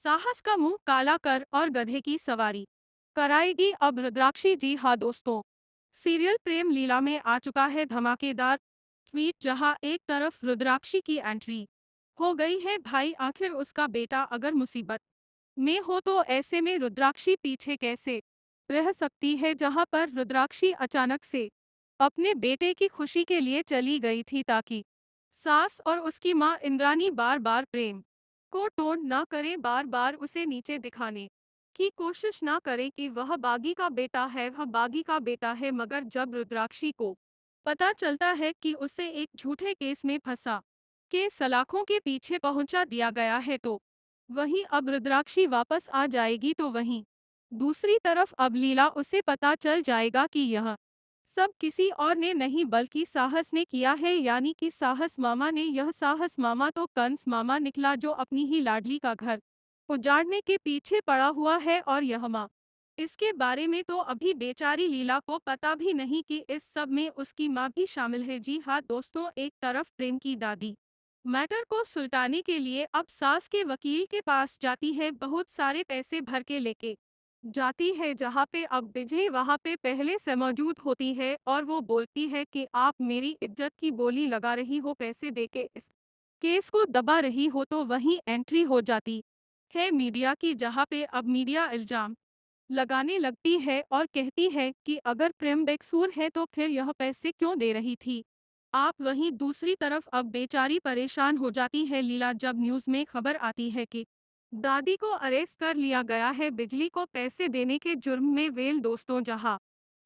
साहस का मुंह काला कर और गधे की सवारी कराएगी अब रुद्राक्षी। जी हाँ दोस्तों, सीरियल प्रेम लीला में आ चुका है धमाकेदार ट्वीट, जहां एक तरफ रुद्राक्षी की एंट्री हो गई है। भाई आखिर उसका बेटा अगर मुसीबत में हो तो ऐसे में रुद्राक्षी पीछे कैसे रह सकती है, जहां पर रुद्राक्षी अचानक से अपने बेटे की खुशी के लिए चली गई थी ताकि सास और उसकी मां इंद्रानी बार बार प्रेम को टोन ना करें, बार बार उसे नीचे दिखाने की कोशिश ना करें कि वह बागी का बेटा है, वह बागी का बेटा है। मगर जब रुद्राक्षी को पता चलता है कि उसे एक झूठे केस में फंसा के सलाखों के पीछे पहुंचा दिया गया है, तो वहीं अब रुद्राक्षी वापस आ जाएगी, तो वहीं दूसरी तरफ अब लीला उसे पता चल जाएगा कि यह सब किसी और ने नहीं बल्कि साहस ने किया है, यानी कि साहस मामा ने। यह साहस मामा तो कंस मामा निकला, जो अपनी ही लाडली का घर उजाड़ने के पीछे पड़ा हुआ है। और यह माँ, इसके बारे में तो अभी बेचारी लीला को पता भी नहीं कि इस सब में उसकी माँ भी शामिल है। जी हाँ दोस्तों, एक तरफ प्रेम की दादी मैटर को सुलटाने के लिए अब सास के वकील के पास जाती है, बहुत सारे पैसे भर के लेके जाती है, जहाँ पे अब बिजली वहाँ पे पहले से मौजूद होती है और वो बोलती है कि आप मेरी इज्जत की बोली लगा रही हो, पैसे देके इस केस को दबा रही हो। तो वहीं एंट्री हो जाती है मीडिया की, जहाँ पे अब मीडिया इल्जाम लगाने लगती है और कहती है कि अगर प्रेम बेकसूर है तो फिर यह पैसे क्यों दे रही थी आप। वहीं दूसरी तरफ अब बेचारी परेशान हो जाती है लीला, जब न्यूज में खबर आती है कि दादी को अरेस्ट कर लिया गया है बिजली को पैसे देने के जुर्म में। वेल दोस्तों, जहां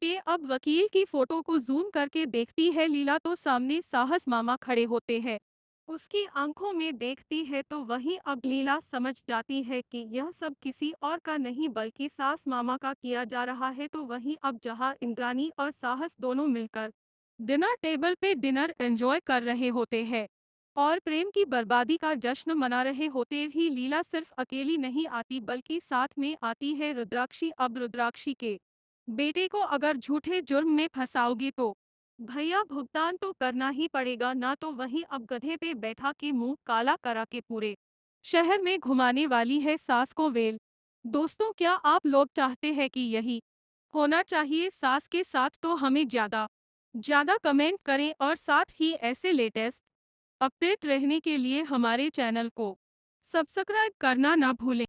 पे अब वकील की फोटो को जूम करके देखती है लीला, तो सामने साहस मामा खड़े होते हैं, उसकी आंखों में देखती है। तो वहीं अब लीला समझ जाती है कि यह सब किसी और का नहीं बल्कि सास मामा का किया जा रहा है। तो वहीं अब जहां इंद्रानी और साहस दोनों मिलकर डिनर टेबल पे डिनर एंजॉय कर रहे होते हैं और प्रेम की बर्बादी का जश्न मना रहे होते ही लीला सिर्फ अकेली नहीं आती बल्कि साथ में आती है रुद्राक्षी। अब रुद्राक्षी के बेटे को अगर झूठे जुर्म में फंसाओगी तो भैया भुगतान तो करना ही पड़ेगा ना। तो वहीं अब गधे पे बैठा के मुंह काला करा के पूरे शहर में घुमाने वाली है सास को वेल। दोस्तों, क्या आप लोग चाहते हैं कि यही होना चाहिए सास के साथ? तो हमें ज्यादा ज्यादा कमेंट करें और साथ ही ऐसे लेटेस्ट अपडेट रहने के लिए हमारे चैनल को सब्सक्राइब करना ना भूलें।